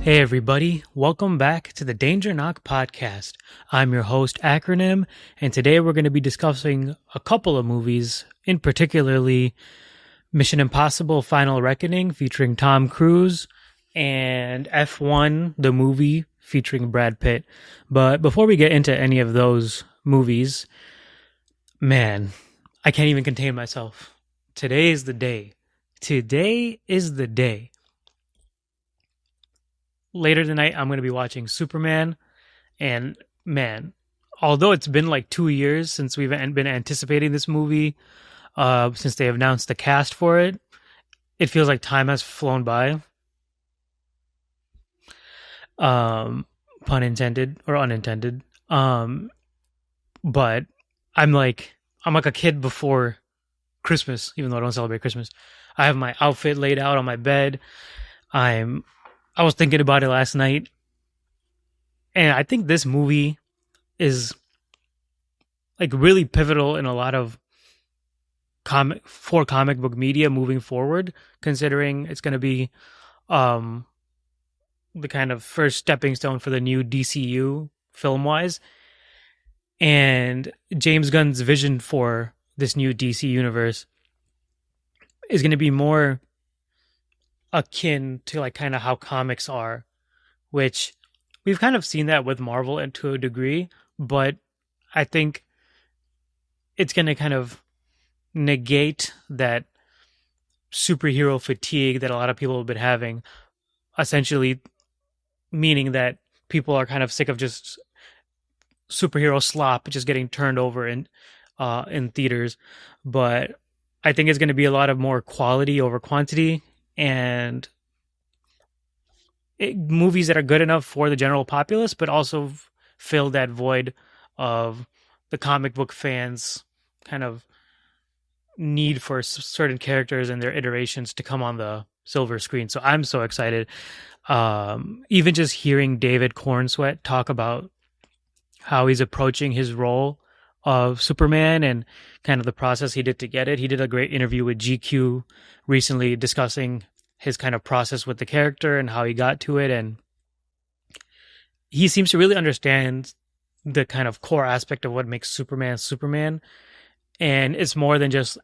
Hey everybody, welcome back to the Danger Knock podcast. I'm your host AcroNM, and today we're going to be discussing a couple of movies, in particularly Mission Impossible Final Reckoning featuring Tom Cruise and F1 the movie featuring Brad Pitt. But before we get into any of those movies, man, I can't even contain myself. Today is the day. Today is the day. Later tonight, I'm going to be watching Superman. And man, although it's been like 2 years since we've been anticipating this movie, since they announced the cast for it, it feels like time has flown by. Pun intended or unintended. But I'm like a kid before Christmas, even though I don't celebrate Christmas. I have my outfit laid out on my bed. I was thinking about it last night, and I think this movie is like really pivotal in a lot of comic book media moving forward, considering it's going to be the kind of first stepping stone for the new DCU film wise. And James Gunn's vision for this new DC universe is going to be more akin to like kind of how comics are, which we've kind of seen that with Marvel and to a degree, but I think it's going to kind of negate that superhero fatigue that a lot of people have been having, essentially meaning that people are kind of sick of just superhero slop just getting turned over in theaters. But I think it's going to be a lot of more quality over quantity, and movies that are good enough for the general populace, but also fill that void of the comic book fans' kind of need for certain characters and their iterations to come on the silver screen. So I'm so excited. Even just hearing David Cornsweet talk about how he's approaching his role of Superman and kind of the process he did to get it. He did a great interview with GQ recently discussing his kind of process with the character and how he got to it. And he seems to really understand the kind of core aspect of what makes Superman Superman. And it's more than just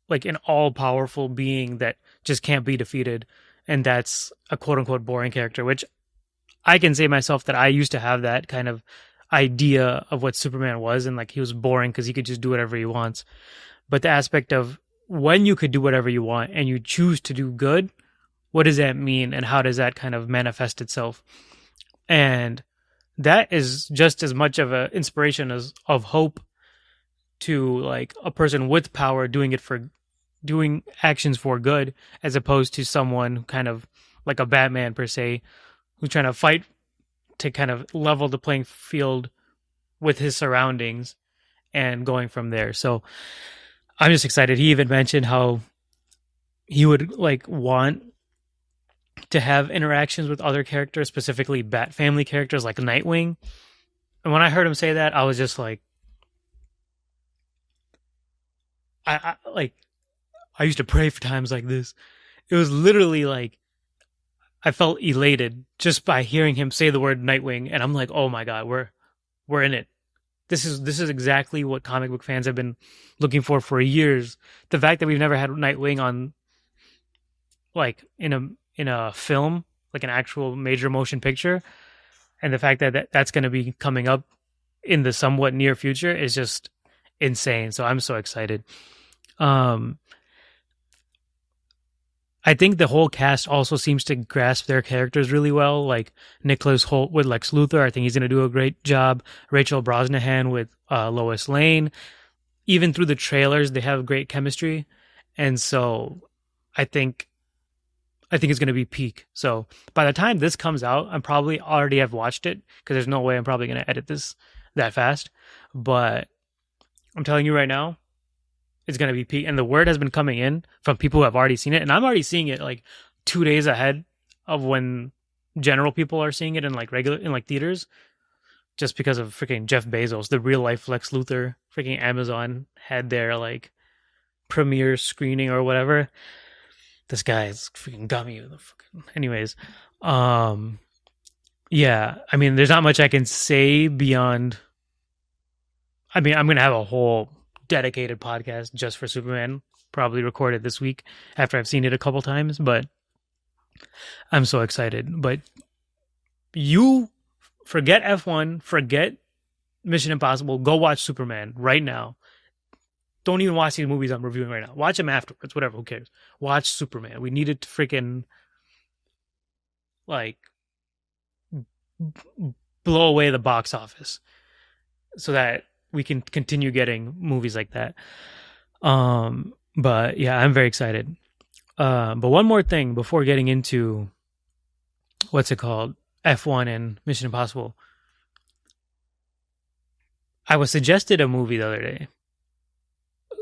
like an all-powerful being that just can't be defeated. And that's a quote-unquote boring character, which I can say myself that I used to have that kind of idea of what Superman was, and like he was boring because he could just do whatever he wants. But the aspect of when you could do whatever you want and you choose to do good, what does that mean, and how does that kind of manifest itself? And that is just as much of an inspiration as of hope to like a person with power doing actions for good, as opposed to someone kind of like a Batman per se, who's trying to fight to kind of level the playing field with his surroundings and going from there. So I'm just excited. He even mentioned how he would like want to have interactions with other characters, specifically Bat family characters like Nightwing. And when I heard him say that, I was just like, I used to pray for times like this. It was literally like, I felt elated just by hearing him say the word Nightwing, and I'm like, oh my god, we're in it. This is exactly what comic book fans have been looking for years. The fact that we've never had Nightwing on like in a film, like an actual major motion picture, and the fact that that's going to be coming up in the somewhat near future is just insane. So I'm so excited. I think the whole cast also seems to grasp their characters really well. Like Nicholas Hoult with Lex Luthor, I think he's going to do a great job. Rachel Brosnahan with Lois Lane. Even through the trailers, they have great chemistry, and so I think it's going to be peak. So by the time this comes out, I'm probably already have watched it, because there's no way I'm probably going to edit this that fast. But I'm telling you right now, it's going to be peak. And the word has been coming in from people who have already seen it. And I'm already seeing it like 2 days ahead of when general people are seeing it in like theaters, just because of freaking Jeff Bezos, the real life Lex Luthor. Freaking Amazon had their like premiere screening or whatever. This guy is freaking got me. Anyways, Yeah, I mean, there's not much I can say beyond. I mean, I'm gonna have a whole dedicated podcast just for Superman, probably recorded this week after I've seen it a couple times. But I'm so excited. But you forget F1, forget Mission Impossible. Go watch Superman right now. Don't even watch these movies I'm reviewing right now. Watch them afterwards. Whatever. Who cares? Watch Superman. We needed to freaking like blow away the box office so that we can continue getting movies like that. But yeah, I'm very excited. But one more thing before getting into what's it called, F1 and Mission Impossible. I was suggested a movie the other day,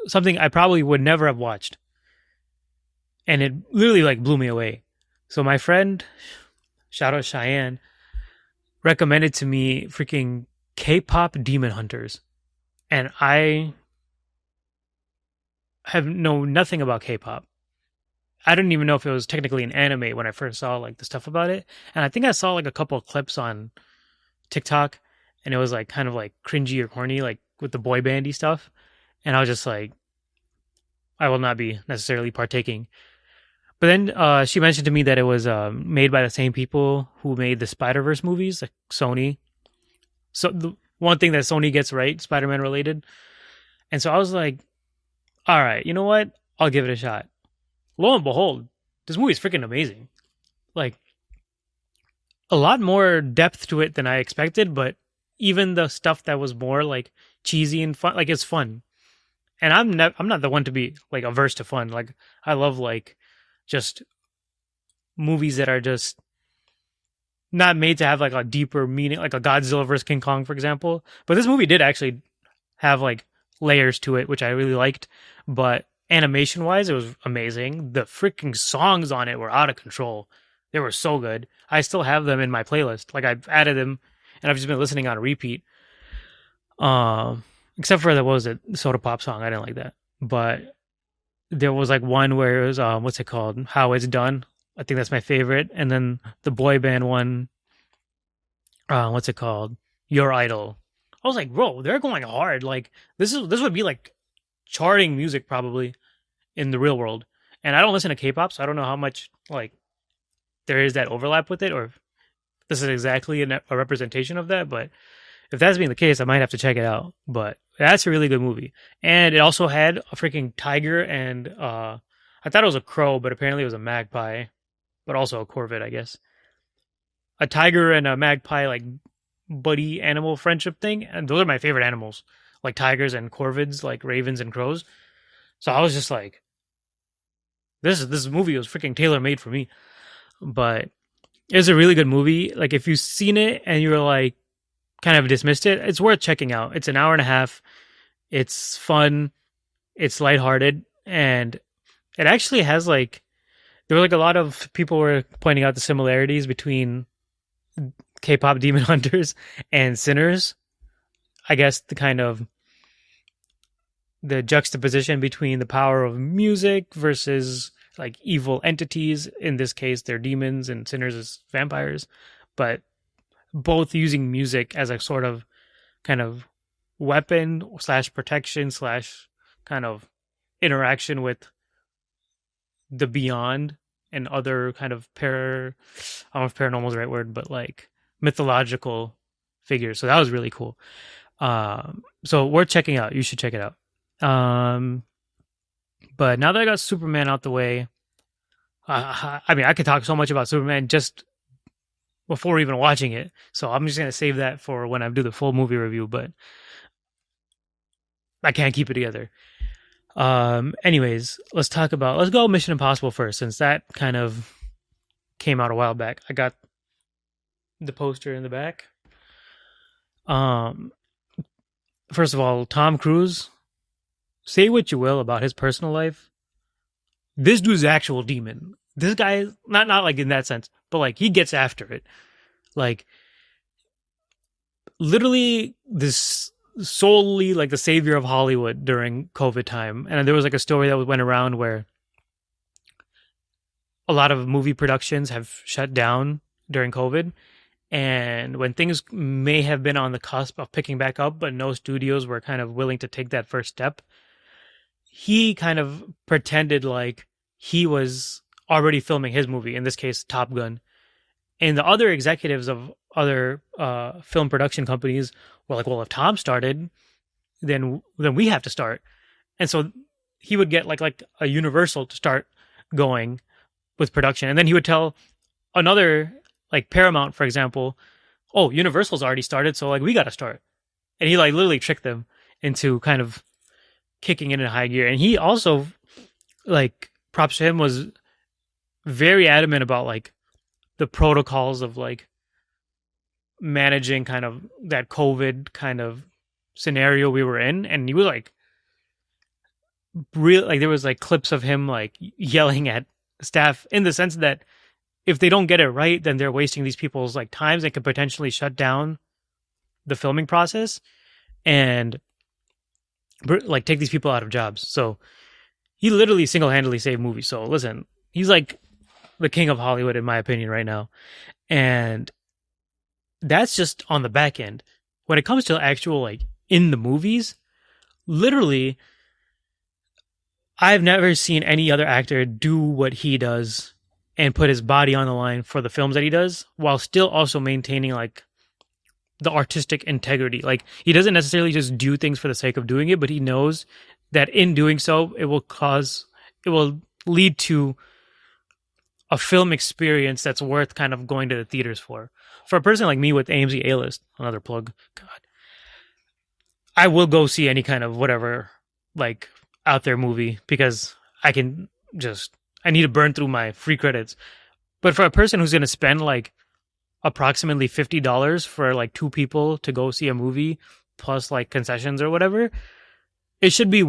something I probably would never have watched, and it literally like blew me away. So my friend, shout out Cheyenne, recommended to me freaking K-pop Demon Hunters, and I have known nothing about K-pop. I didn't even know if it was technically an anime when I first saw like the stuff about it, and I think I saw like a couple of clips on TikTok, and it was like kind of like cringy or corny, like with the boy bandy stuff, and I was just like, I will not be necessarily partaking. But then she mentioned to me that it was made by the same people who made the Spider Verse movies, like Sony. So the one thing that Sony gets right, Spider Man related, and so I was like, all right, you know what? I'll give it a shot. Lo and behold, this movie is freaking amazing. Like a lot more depth to it than I expected, but even the stuff that was more like cheesy and fun, like it's fun. And I'm not the one to be like averse to fun. Like I love like just movies that are just not made to have like a deeper meaning, like a Godzilla versus King Kong, for example. But this movie did actually have like layers to it, which I really liked. But animation wise, it was amazing. The freaking songs on it were out of control. They were so good. I still have them in my playlist. Like I've added them, and I've just been listening on repeat. Except for that, what was it, Soda Pop song? I didn't like that. But there was like one where it was what's it called? How It's Done. I think that's my favorite. And then the boy band one, what's it called? Your Idol. I was like, bro, they're going hard. Like this would be like charting music probably in the real world. And I don't listen to K-pop, so I don't know how much like there is that overlap with it, or if this is exactly a representation of that. But if that's being the case, I might have to check it out. But that's a really good movie, and it also had a freaking tiger and I thought it was a crow, but apparently it was a magpie, but also a corvid, I guess. A tiger and a magpie like buddy animal friendship thing, and those are my favorite animals, like tigers and corvids, like ravens and crows. So I was just like, this movie was freaking tailor made for me. But it's a really good movie. Like if you've seen it and you're like kind of dismissed it, it's worth checking out. It's an hour and a half. It's fun. It's lighthearted, and it actually has like there were like a lot of people were pointing out the similarities between K-pop Demon Hunters and Sinners. I guess the kind of the juxtaposition between the power of music versus like evil entities. In this case, they're demons and Sinners is vampires, but both using music as a sort of kind of weapon slash protection slash kind of interaction with the beyond and other kind of I don't know if paranormal is the right word, but like mythological figures. So that was really cool. So worth checking out. You should check it out. But now that I got Superman out the way, I mean, I could talk so much about Superman just before even watching it. So I'm just going to save that for when I do the full movie review, but I can't keep it together. Anyways, let's go Mission Impossible first, since that kind of came out a while back. I got the poster in the back. First of all, Tom Cruise, say what you will about his personal life. This dude's actual demon. This guy, not like in that sense, but like he gets after it. Like literally this solely like the savior of Hollywood during COVID time. And there was like a story that went around where a lot of movie productions have shut down during COVID, And when things may have been on the cusp of picking back up, but no studios were kind of willing to take that first step, he kind of pretended like he was already filming his movie, in this case, Top Gun. And the other executives of other film production companies were like, well, if Tom started, then we have to start. And so he would get like a Universal to start going with production. And then he would tell another, like Paramount, for example, oh, Universal's already started, so like we got to start. And he like literally tricked them into kind of kicking it in high gear. And he also, like, props to him, was very adamant about like the protocols of like managing kind of that COVID kind of scenario we were in. And he was like, real, like there was like clips of him like yelling at staff in the sense that if they don't get it right, then they're wasting these people's like times and could potentially shut down the filming process and like take these people out of jobs. So he literally single-handedly saved movies. So listen, he's like the king of Hollywood in my opinion right now. And that's just on the back end. When it comes to actual like in the movies, literally I've never seen any other actor do what he does and put his body on the line for the films that he does while still also maintaining like the artistic integrity. Like he doesn't necessarily just do things for the sake of doing it, but he knows that in doing so, it will lead to a film experience that's worth kind of going to the theaters for. For a person like me with AMC A-List, another plug, God, I will go see any kind of whatever, like out there movie because I need to burn through my free credits. But for a person who's going to spend like approximately $50 for like two people to go see a movie plus like concessions or whatever, it should be a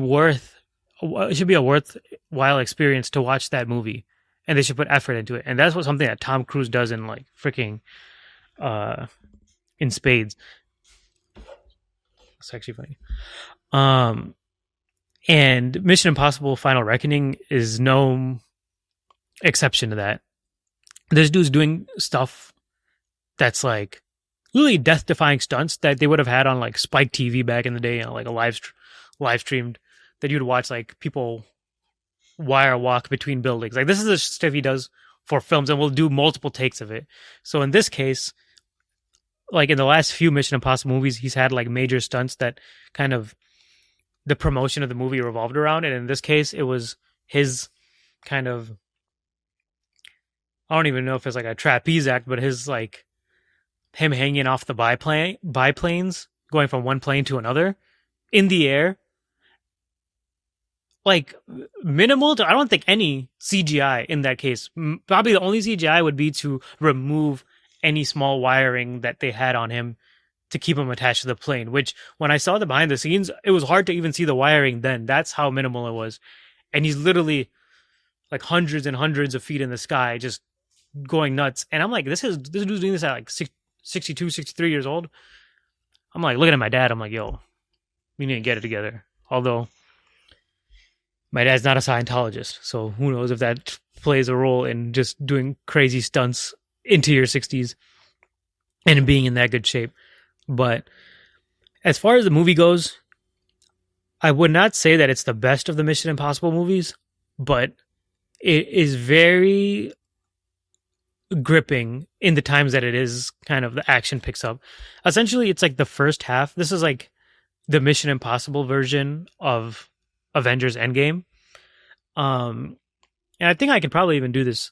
worthwhile experience to watch that movie, and they should put effort into it. And that's something that Tom Cruise does in like freaking in spades. It's actually funny. And Mission Impossible Final Reckoning is no exception to that. This dude's doing stuff that's like really death-defying stunts that they would have had on like Spike TV back in the day, like a live streamed, that you'd watch like people wire walk between buildings. Like this is the stuff he does for films, and we'll do multiple takes of it. So in this case, like in the last few Mission Impossible movies, he's had like major stunts that kind of the promotion of the movie revolved around. And in this case, it was his kind of, I don't even know if it's like a trapeze act, but his like him hanging off the biplanes, going from one plane to another in the air. Like minimal to, I don't think any CGI in that case. Probably the only CGI would be to remove any small wiring that they had on him to keep him attached to the plane, which when I saw the behind the scenes, it was hard to even see the wiring then. That's how minimal it was. And he's literally like hundreds and hundreds of feet in the sky, just going nuts. And I'm like, this dude's doing this at like 62, 63 years old. I'm like looking at my dad. I'm like, yo, we need to get it together. Although my dad's not a Scientologist, so who knows if that plays a role in just doing crazy stunts into your 60s and being in that good shape. But as far as the movie goes, I would not say that it's the best of the Mission Impossible movies, but it is very gripping in the times that it is kind of the action picks up. Essentially, it's like the first half. This is like the Mission Impossible version of Avengers Endgame. And I think I can probably even do this.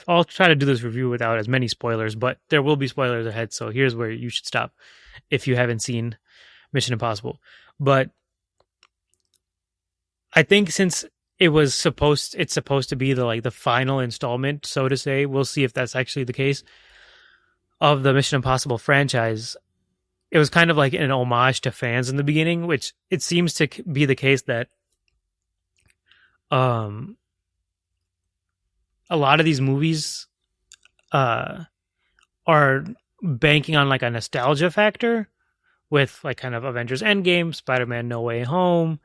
I'll try to do this review without as many spoilers, but there will be spoilers ahead. So here's where you should stop if you haven't seen Mission Impossible. But I think since it's supposed to be the final installment, so to say, we'll see if that's actually the case, of the Mission Impossible franchise. It was kind of like an homage to fans in the beginning, which it seems to be the case that a lot of these movies are banking on like a nostalgia factor with like kind of Avengers Endgame, Spider-Man No Way Home,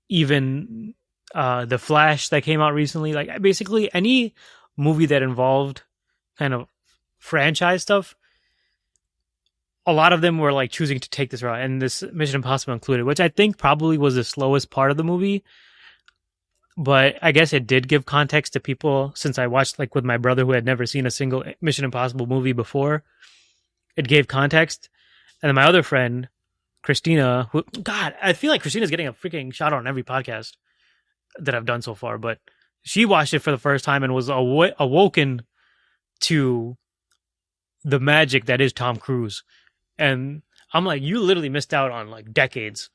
even The Flash that came out recently. Like basically any movie that involved kind of franchise stuff, a lot of them were like choosing to take this route, and this Mission Impossible included, which I think probably was the slowest part of the movie. But I guess it did give context to people, since I watched like with my brother who had never seen a single Mission Impossible movie before. It gave context. And then my other friend, Christina, who, God, I feel like Christina's getting a freaking shout out on every podcast that I've done so far, but she watched it for the first time and was awoken to the magic that is Tom Cruise. And I'm like, you literally missed out on like decades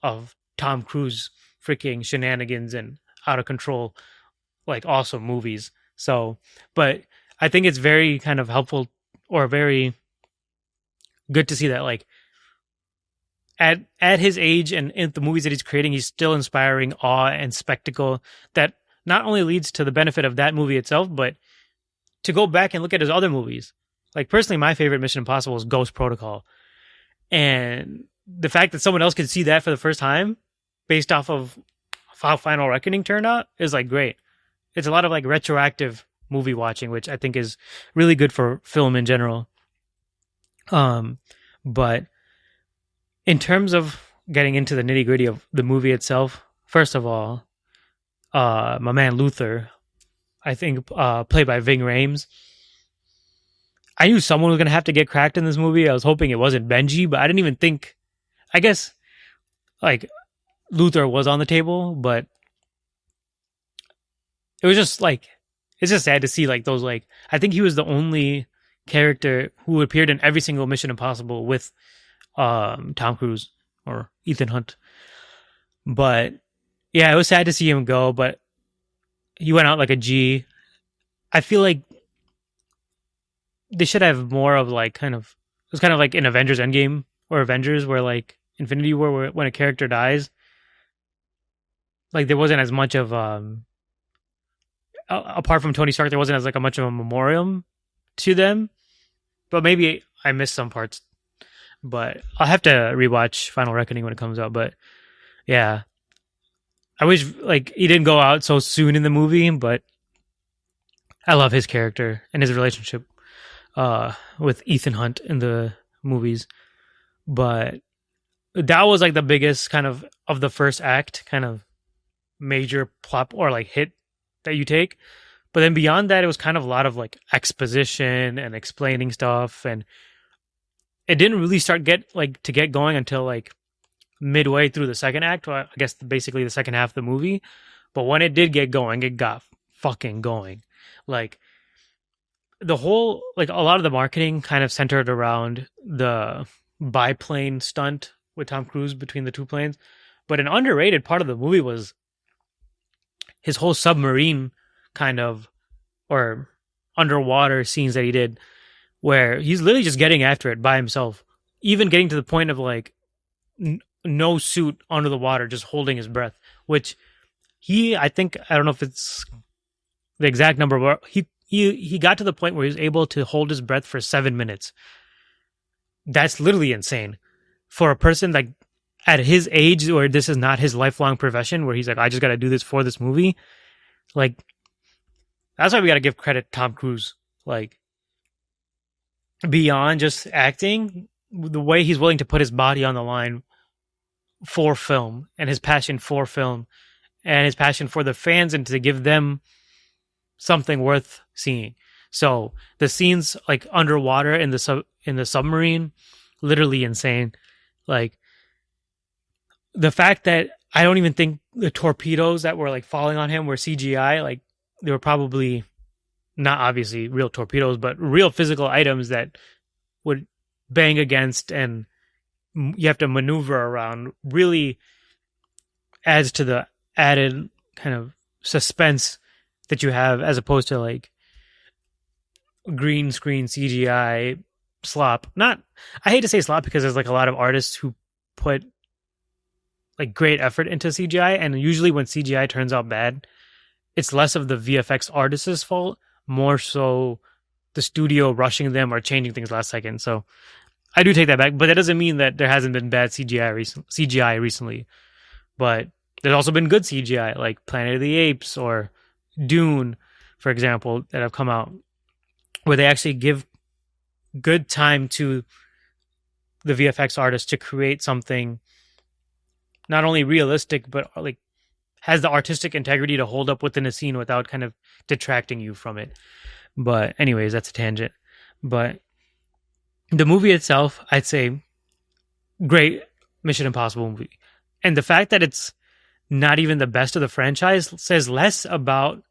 of Tom Cruise freaking shenanigans and out of control, like awesome movies. So, but I think it's very kind of helpful or very good to see that like at his age and in the movies that he's creating, he's still inspiring awe and spectacle that not only leads to the benefit of that movie itself, but to go back and look at his other movies. Like personally, my favorite Mission Impossible is Ghost Protocol. And the fact that someone else could see that for the first time based off of how Final Reckoning turned out is like great. It's a lot of like retroactive movie watching, which I think is really good for film in general. But in terms of getting into the nitty gritty of the movie itself, first of all, my man Luther, I think played by Ving Rhames. I knew someone was going to have to get cracked in this movie. I was hoping it wasn't Benji, but I didn't even think, I guess, like, Luther was on the table, but it was just, like, it's just sad to see, like, those, like, I think he was the only character who appeared in every single Mission Impossible with Tom Cruise or Ethan Hunt. But, yeah, it was sad to see him go, but he went out like a G. I feel like they should have more of like kind of, it was kind of like in Avengers Endgame or Avengers where like Infinity War where when a character dies, like there wasn't as much of apart from Tony Stark, there wasn't as like a much of a memoriam to them. But maybe I missed some parts. But I'll have to rewatch Final Reckoning when it comes out. But yeah, I wish like he didn't go out so soon in the movie, but I love his character and his relationship with Ethan Hunt in the movies. But that was like the biggest kind of the first act kind of major plot or like hit that you take. But then beyond that, it was kind of a lot of like exposition and explaining stuff, and it didn't really start to get going until like midway through the second act. Well, I guess basically the second half of the movie. But when it did get going, it got fucking going. Like the whole, like a lot of the marketing kind of centered around the biplane stunt with Tom Cruise between the two planes. But an underrated part of the movie was his whole submarine kind of, or underwater scenes that he did, where he's literally just getting after it by himself, even getting to the point of like no suit under the water, just holding his breath, which I think, I don't know if it's the exact number, but he got to the point where he was able to hold his breath for 7 minutes. That's literally insane for a person like at his age, where this is not his lifelong profession, where he's like, I just got to do this for this movie. Like, that's why we got to give credit to Tom Cruise. Like, beyond just acting, the way he's willing to put his body on the line for film, and his passion for film, and his passion for the fans, and to give them something worth seeing. So the scenes like underwater in the submarine, literally insane. Like the fact that I don't even think the torpedoes that were like falling on him were CGI. Like they were probably not obviously real torpedoes, but real physical items that would bang against and you have to maneuver around, really adds to the added kind of suspense that you have, as opposed to like green screen CGI slop. Not, I hate to say slop because there's like a lot of artists who put like great effort into CGI, and usually when CGI turns out bad, it's less of the VFX artist's fault, more so the studio rushing them or changing things last second. So I do take that back, but that doesn't mean that there hasn't been bad CGI recently. But there's also been good CGI, like Planet of the Apes or Dune, for example, that have come out, where they actually give good time to the VFX artist to create something not only realistic but like has the artistic integrity to hold up within a scene without kind of detracting you from it. But anyways, that's a tangent. But the movie itself, I'd say great Mission Impossible movie. And the fact that it's not even the best of the franchise says less about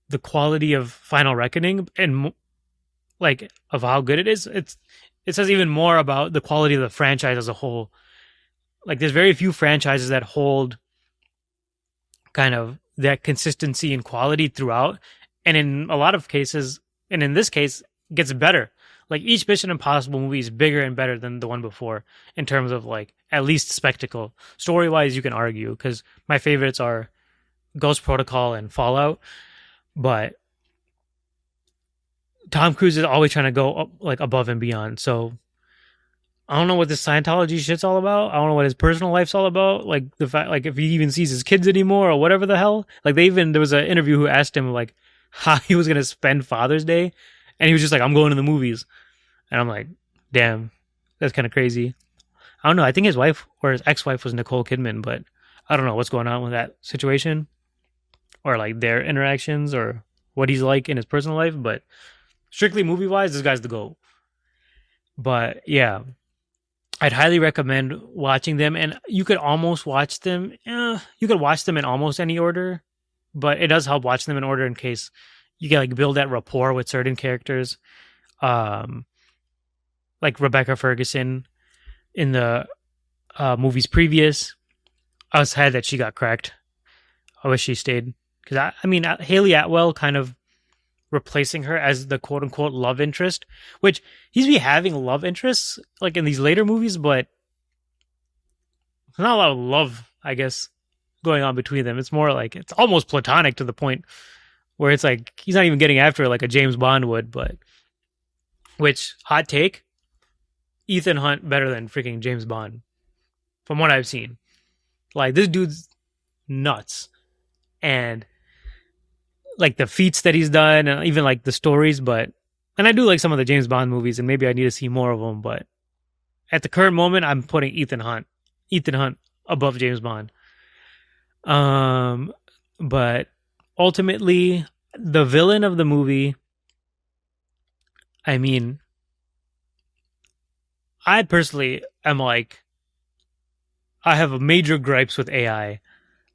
the quality of Final Reckoning and like of how good it is. It says even more about the quality of the franchise as a whole. Like there's very few franchises that hold kind of that consistency and quality throughout, and in a lot of cases, and in this case, gets better. Like each Mission Impossible movie is bigger and better than the one before in terms of like at least spectacle. Story wise, you can argue because my favorites are Ghost Protocol and Fallout, but Tom Cruise is always trying to go up, like above and beyond. So I don't know what this Scientology shit's all about. I don't know what his personal life's all about. Like the fact, like if he even sees his kids anymore or whatever the hell. Like there was an interview who asked him like how he was gonna spend Father's Day, and he was just like, "I'm going to the movies," and I'm like, "Damn, that's kind of crazy." I don't know. I think his wife or his ex-wife was Nicole Kidman, but I don't know what's going on with that situation or like their interactions or what he's like in his personal life. But strictly movie wise, this guy's the GOAT. But yeah, I'd highly recommend watching them, and you could almost watch them. You could watch them in almost any order, but it does help watching them in order in case you can like build that rapport with certain characters, um, like Rebecca Ferguson in the movies previous. I was sad that she got cracked. I wish she stayed because I mean Haley Atwell kind of replacing her as the quote unquote love interest, which he's be having love interests like in these later movies, but there's not a lot of love, I guess, going on between them. It's more like it's almost platonic to the point where it's like he's not even getting after it like a James Bond would, but which hot take, Ethan Hunt better than freaking James Bond from what I've seen. Like this dude's nuts. And like the feats that he's done and even like the stories, but and I do like some of the James Bond movies and maybe I need to see more of them, but at the current moment I'm putting Ethan Hunt above James Bond. But ultimately the villain of the movie, I mean, I personally am like I have major gripes with AI.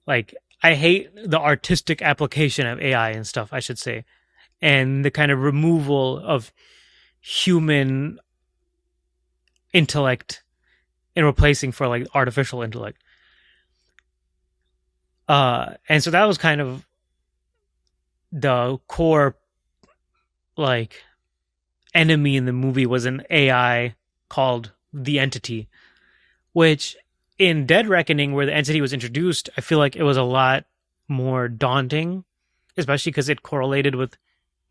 Like I hate the artistic application of AI and stuff, I should say, and the kind of removal of human intellect and replacing for like artificial intellect. And so that was kind of the core like enemy in the movie was an AI called the Entity, which in Dead Reckoning, where the Entity was introduced, I feel like it was a lot more daunting, especially because it correlated with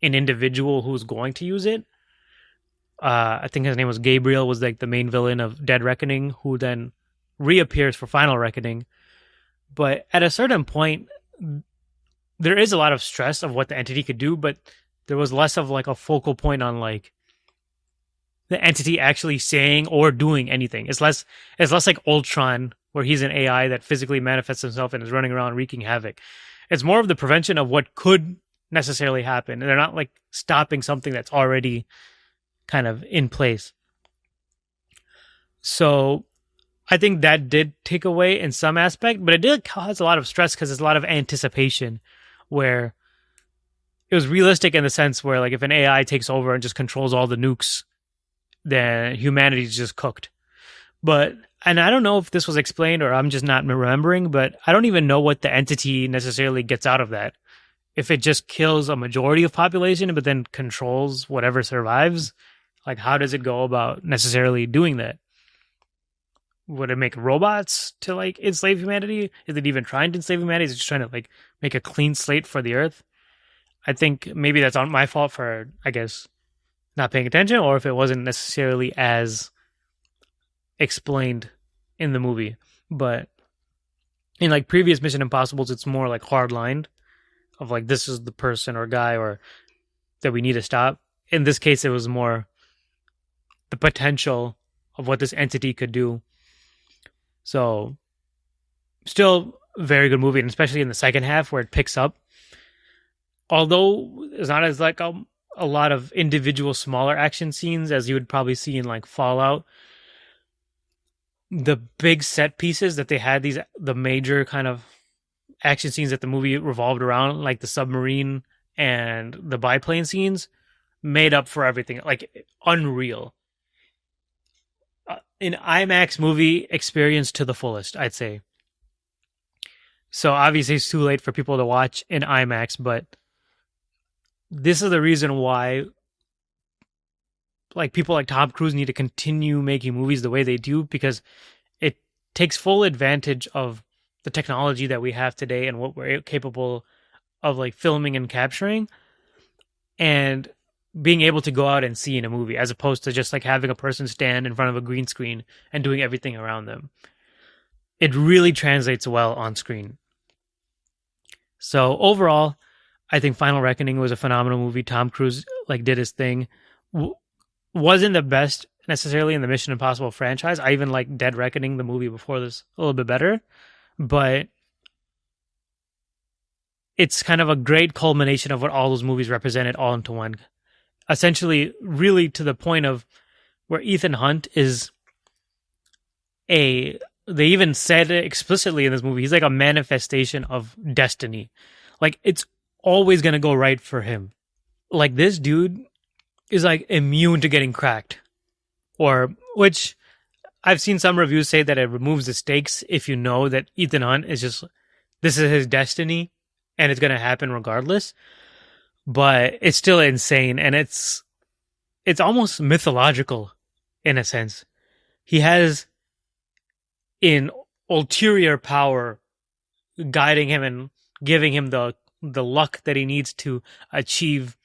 an individual who was going to use it. I think his name was Gabriel, was like the main villain of Dead Reckoning, who then reappears for Final Reckoning. But at a certain point, there is a lot of stress of what the Entity could do, but there was less of like a focal point on like the Entity actually saying or doing anything. It's less like Ultron, where he's an AI that physically manifests himself and is running around wreaking havoc. It's more of the prevention of what could necessarily happen. And they're not like stopping something that's already kind of in place. So I think that did take away in some aspect, but it did cause a lot of stress because there's a lot of anticipation where it was realistic in the sense where like if an AI takes over and just controls all the nukes, then humanity's just cooked. But, and I don't know if this was explained or I'm just not remembering, but I don't even know what the Entity necessarily gets out of that. If it just kills a majority of population, but then controls whatever survives, like how does it go about necessarily doing that? Would it make robots to like enslave humanity? Is it even trying to enslave humanity? Is it just trying to like make a clean slate for the earth? I think maybe that's not my fault for, I guess, not paying attention, or if it wasn't necessarily as explained in the movie. But in like previous Mission Impossibles, it's more like hard lined of like this is the person or guy or that we need to stop. In this case, it was more the potential of what this entity could do. So, still a very good movie, and especially in the second half where it picks up. Although it's not as like a lot of individual smaller action scenes as you would probably see in like Fallout, the big set pieces that they had, the major kind of action scenes that the movie revolved around, like the submarine and the biplane scenes, made up for everything. Like unreal. An IMAX movie experience to the fullest, I'd say. So obviously it's too late for people to watch in IMAX, but this is the reason why like people like Tom Cruise need to continue making movies the way they do, because it takes full advantage of the technology that we have today and what we're capable of like filming and capturing and being able to go out and see in a movie, as opposed to just like having a person stand in front of a green screen and doing everything around them. It really translates well on screen. So overall, I think Final Reckoning was a phenomenal movie. Tom Cruise like did his thing. Wasn't the best necessarily in the Mission Impossible franchise. I even like Dead Reckoning, the movie before this, a little bit better. But it's kind of a great culmination of what all those movies represented all into one. Essentially, really to the point of where Ethan Hunt is they even said it explicitly in this movie, he's like a manifestation of destiny. Like, it's always going to go right for him. Like, this dude is like immune to getting cracked. Or, which I've seen some reviews say that it removes the stakes if you know that Ethan Hunt is just, this is his destiny and it's going to happen regardless. But it's still insane, and it's almost mythological in a sense. He has an ulterior power guiding him and giving him the luck that he needs to achieve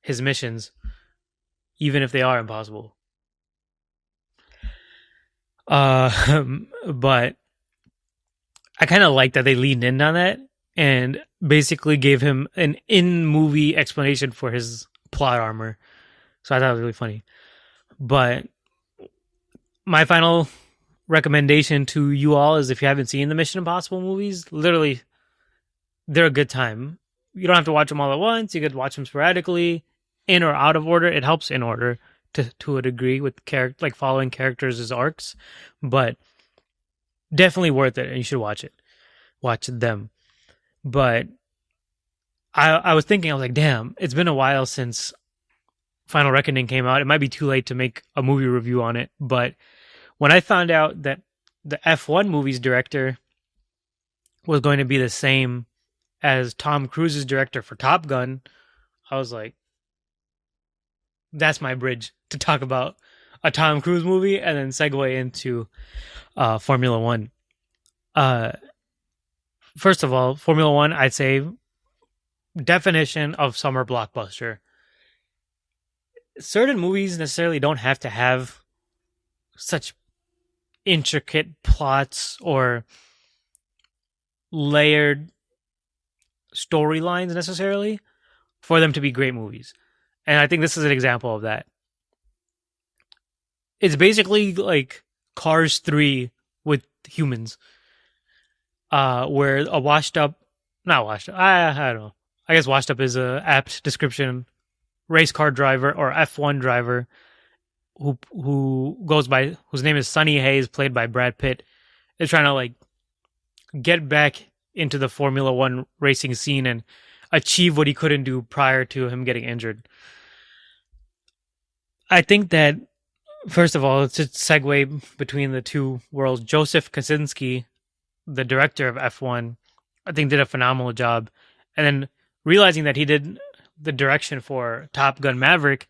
his missions, even if they are impossible. But I kind of like that they leaned in on that and basically gave him an in-movie explanation for his plot armor. So I thought it was really funny. But my final recommendation to you all is, if you haven't seen the Mission Impossible movies, literally, they're a good time. You don't have to watch them all at once. You could watch them sporadically, in or out of order. It helps in order to a degree with like following characters' arcs, but definitely worth it, and you should watch it. Watch them. But I was thinking, I was like, damn, it's been a while since Final Reckoning came out. It might be too late to make a movie review on it, but when I found out that the F1 movie's director was going to be the same as Tom Cruise's director for Top Gun, I was like, that's my bridge to talk about a Tom Cruise movie and then segue into Formula One. First of all, Formula One, I'd say, definition of summer blockbuster. Certain movies necessarily don't have to have such intricate plots or layered storylines necessarily for them to be great movies. And I think this is an example of that. It's basically like Cars 3 with humans. Where a not washed up, I don't know. I guess washed up is a apt description. Race car driver or F1 driver whose name is Sonny Hayes, played by Brad Pitt, is trying to like get back into the Formula One racing scene and achieve what he couldn't do prior to him getting injured. I think that, first of all, it's a segue between the two worlds. Joseph Kosinski, the director of F1, I think did a phenomenal job. And then realizing that he did the direction for Top Gun Maverick,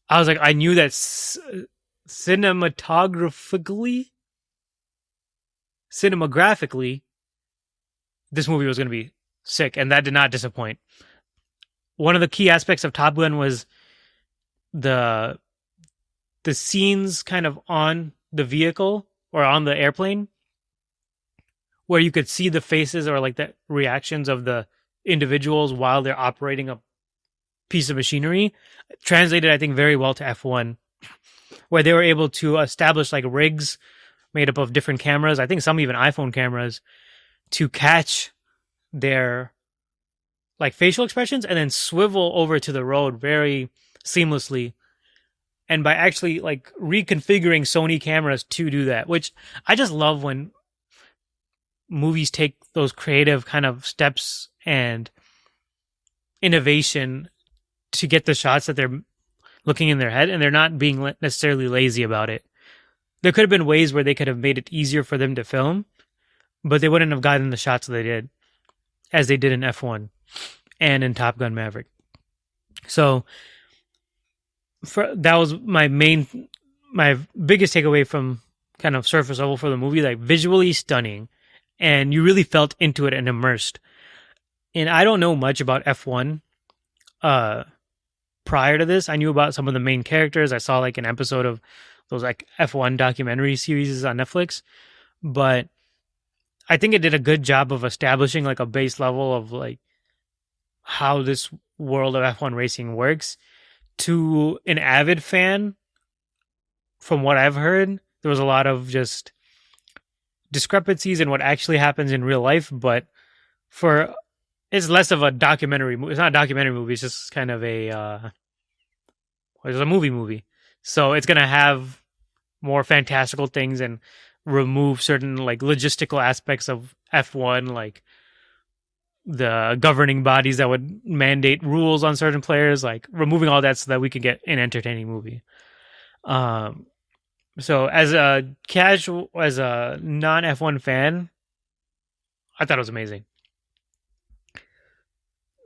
I was like, I knew that cinematographically, this movie was going to be sick, and that did not disappoint. One of the key aspects of Top Gun was the scenes kind of on the vehicle or on the airplane, where you could see the faces or like the reactions of the individuals while they're operating a piece of machinery. Translated, I think, very well to F1. where they were able to establish like rigs made up of different cameras. I think some even iPhone cameras to catch their like facial expressions and then swivel over to the road very seamlessly. And by actually like reconfiguring Sony cameras to do that, which I just love when movies take those creative kind of steps and innovation to get the shots that they're looking in their head, and they're not being necessarily lazy about it. There could have been ways where they could have made it easier for them to film, but they wouldn't have gotten the shots they did, as they did in F1 and in Top Gun Maverick. So that was my biggest takeaway from kind of surface level for the movie, like visually stunning, and you really felt into it and immersed. And I don't know much about F1. Prior to this, I knew about some of the main characters. I saw like an episode of those like F1 documentary series on Netflix, but I think it did a good job of establishing like a base level of like how this world of F1 racing works. To an avid fan, from what I've heard, there was a lot of just discrepancies in what actually happens in real life, but it's less of a documentary movie. It's not a documentary movie. It's just kind of it's a movie. So it's going to have more fantastical things and remove certain like logistical aspects of F1, like the governing bodies that would mandate rules on certain players, like removing all that so that we could get an entertaining movie. So as a non F1 fan, I thought it was amazing.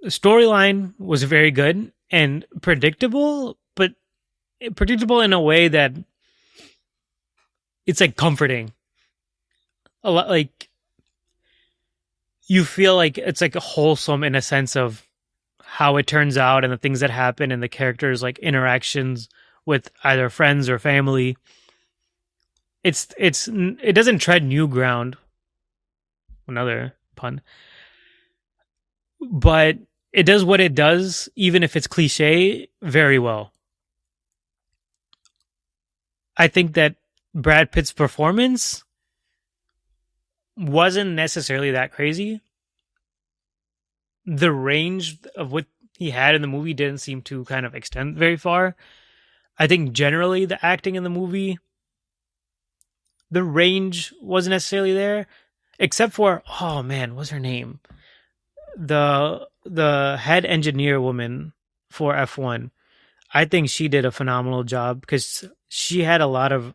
The storyline was very good and predictable, but predictable in a way that it's like comforting. A lot, like you feel like it's like wholesome in a sense of how it turns out and the things that happen and the characters' like interactions with either friends or family. It doesn't tread new ground. Another pun. But it does what it does, even if it's cliche, very well. I think that Brad Pitt's performance wasn't necessarily that crazy. The range of what he had in the movie didn't seem to kind of extend very far. I think generally the acting in the movie, the range wasn't necessarily there, except for, oh man, what's her name? The head engineer woman for F1. I think she did a phenomenal job because she had a lot of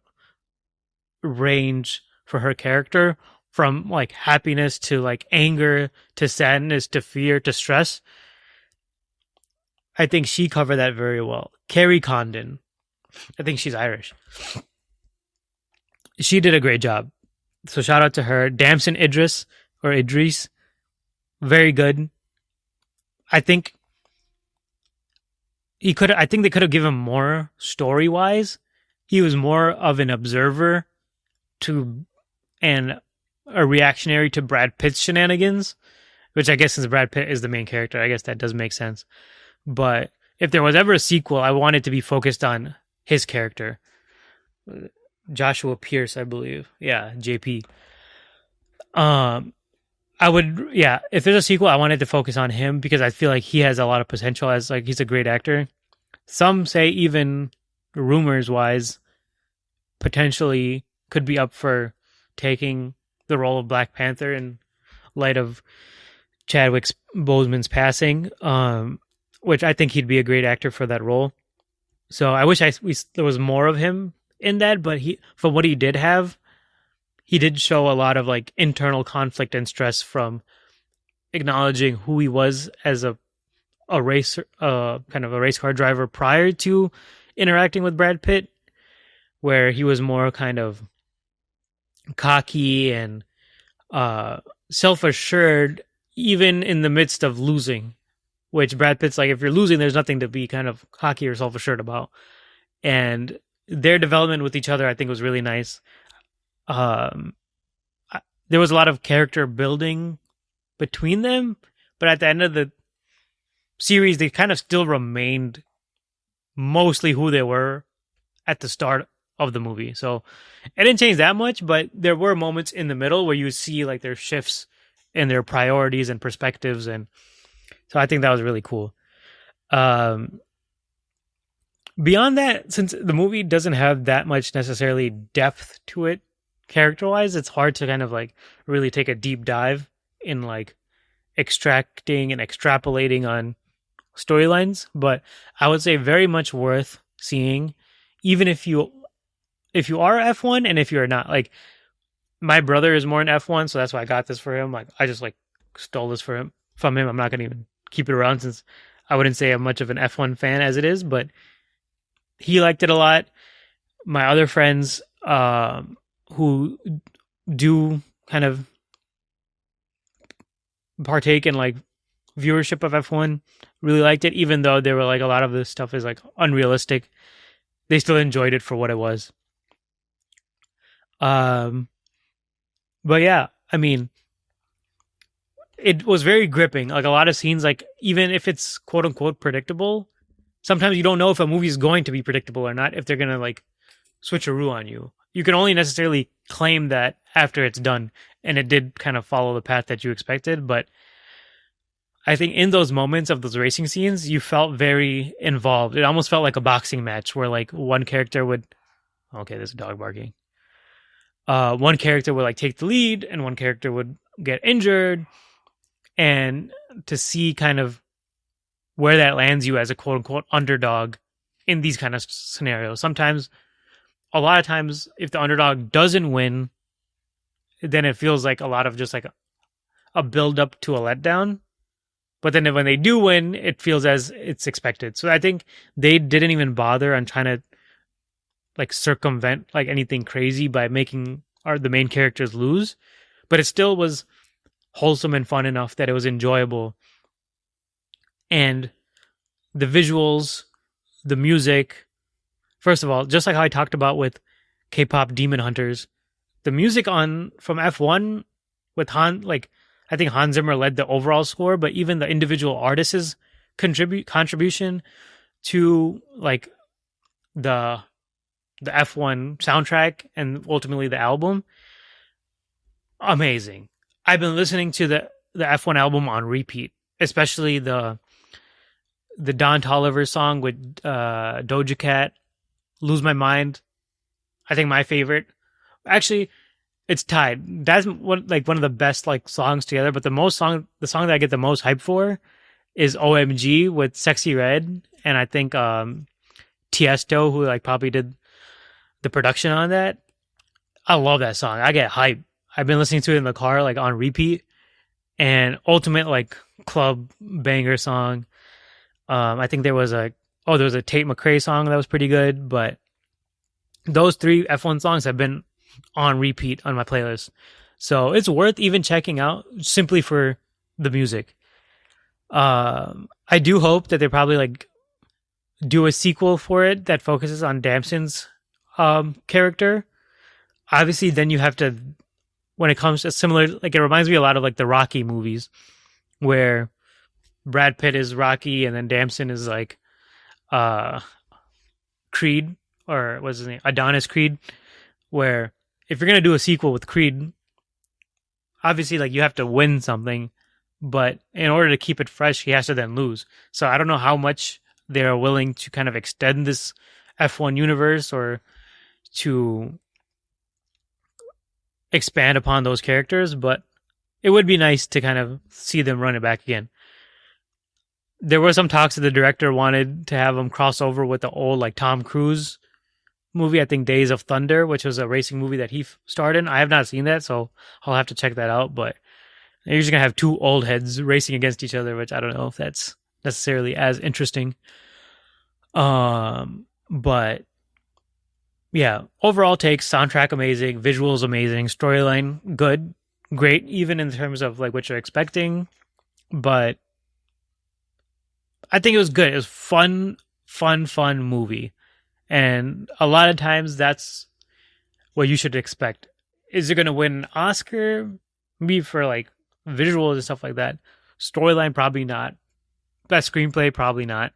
range for her character, from like happiness to like anger to sadness to fear to stress. I think she covered that very well. Carrie Condon. I think she's Irish. She did a great job. So shout out to her. Damson Idris, very good. I think they could have given him more story-wise. He was more of an observer and a reactionary to Brad Pitt's shenanigans, which I guess since Brad Pitt is the main character, I guess that does make sense. But if there was ever a sequel, I want it to be focused on his character. Joshua Pierce, I believe. Yeah, JP. If there's a sequel, I wanted to focus on him because I feel like he has a lot of potential as like he's a great actor. Some say even rumors wise, potentially could be up for taking the role of Black Panther in light of Chadwick Boseman's passing, which I think he'd be a great actor for that role. So I wish there was more of him in that, but for what he did have, he did show a lot of like internal conflict and stress from acknowledging who he was as a racer, kind of a race car driver prior to interacting with Brad Pitt, where he was more kind of cocky and self-assured, even in the midst of losing. Which Brad Pitt's like, if you're losing, there's nothing to be kind of cocky or self-assured about. And their development with each other, I think, was really nice. There was a lot of character building between them, but at the end of the series, they kind of still remained mostly who they were at the start of the movie. So it didn't change that much, but there were moments in the middle where you see like their shifts in their priorities and perspectives, and so I think that was really cool. Um, Beyond that, since the movie doesn't have that much necessarily depth to it character wise, it's hard to kind of like really take a deep dive in like extracting and extrapolating on storylines. But I would say very much worth seeing, even if you are F1 and if you're not. Like my brother is more in F1, so that's why I got this for him. Like I just like stole this for him from him. I'm not gonna even keep it around since I wouldn't say I'm much of an F1 fan as it is, but he liked it a lot. My other friends who do kind of partake in like viewership of F1 really liked it, even though they were like a lot of this stuff is like unrealistic. They still enjoyed it for what it was. Um, but yeah, I mean, it was very gripping. Like a lot of scenes, like even if it's quote unquote predictable, sometimes you don't know if a movie is going to be predictable or not, if they're gonna like switcheroo on you. You can only necessarily claim that after it's done, and it did kind of follow the path that you expected. But I think in those moments of those racing scenes, you felt very involved. It almost felt like a boxing match where like one character would, okay, there's a dog barking. One character would like take the lead, and one character would get injured, and to see kind of where that lands you as a quote unquote underdog in these kind of scenarios. Sometimes, a lot of times, if the underdog doesn't win, then it feels like a lot of just like a build up to a letdown. But then when they do win, it feels as it's expected. So I think they didn't even bother on trying to like circumvent like anything crazy by making the main characters lose. But it still was wholesome and fun enough that it was enjoyable. And the visuals, the music, first of all, just like how I talked about with K-pop Demon Hunters, the music on from F1 with like I think Hans Zimmer led the overall score, but even the individual artists' contribution to like the F1 soundtrack and ultimately the album, amazing. I've been listening to the F1 album on repeat, especially the Don Toliver song with Doja Cat, "Lose My Mind." I think my favorite. Actually, it's tied. That's one of the best like songs together. But the song that I get the most hype for is "OMG" with Sexy Red, and I think Tiesto, who like probably did the production on that. I love that song. I get hype. I've been listening to it in the car like on repeat, and ultimate like club banger song. I think there was a Tate McRae song that was pretty good, but those three F1 songs have been on repeat on my playlist. So it's worth even checking out simply for the music. I do hope that they probably like do a sequel for it that focuses on Damson's character. Obviously, then you have to, when it comes to similar, like it reminds me a lot of like the Rocky movies where Brad Pitt is Rocky and then Damson is like Creed, or what's his name? Adonis Creed, where if you're going to do a sequel with Creed, obviously like you have to win something, but in order to keep it fresh, he has to then lose. So I don't know how much they're willing to kind of extend this F1 universe or to expand upon those characters, but it would be nice to kind of see them run it back again. There were some talks that the director wanted to have them cross over with the old like Tom Cruise movie, I think Days of Thunder, which was a racing movie that he starred in. I have not seen that, so I'll have to check that out. But they're usually going to have two old heads racing against each other, which I don't know if that's necessarily as interesting. But yeah, overall takes, soundtrack amazing, visuals amazing, storyline good, great, even in terms of like what you're expecting. But I think it was good. It was fun movie. And a lot of times that's what you should expect. Is it going to win an Oscar? Maybe for like visuals and stuff like that. Storyline, probably not. Best screenplay, probably not.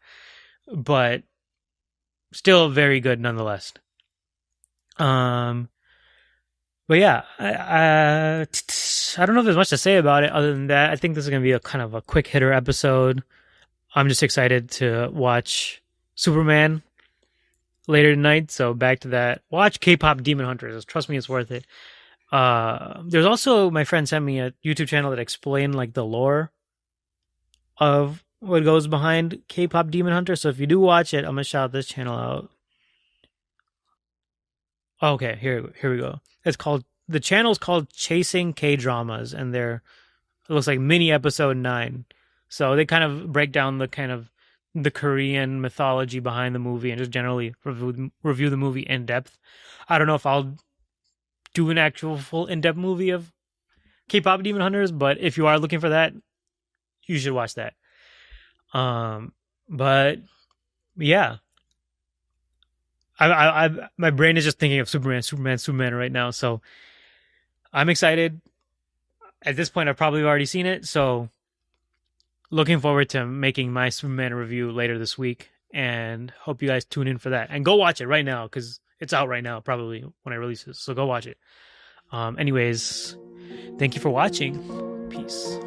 But still very good nonetheless. Um, but yeah, I don't know if there's much to say about it other than that. I think this is gonna be a kind of a quick hitter episode. I'm just excited to watch Superman later tonight. So back to that. Watch K-pop Demon Hunters. Trust me, it's worth it. There's also my friend sent me a YouTube channel that explained like the lore of what goes behind K-pop Demon Hunters. So if you do watch it, I'm gonna shout this channel out. Okay, here we go. It's called the channel's called Chasing K Dramas, and they're it looks like mini episode 9. So they kind of break down the kind of the Korean mythology behind the movie and just generally review the movie in depth. I don't know if I'll do an actual full in depth movie of K-pop Demon Hunters, but if you are looking for that, you should watch that. But yeah, my brain is just thinking of Superman right now. So I'm excited. At this point, I've probably already seen it. So looking forward to making my Superman review later this week, and hope you guys tune in for that. And go watch it right now because it's out right now, probably when I release this. So go watch it. Anyways, thank you for watching. Peace.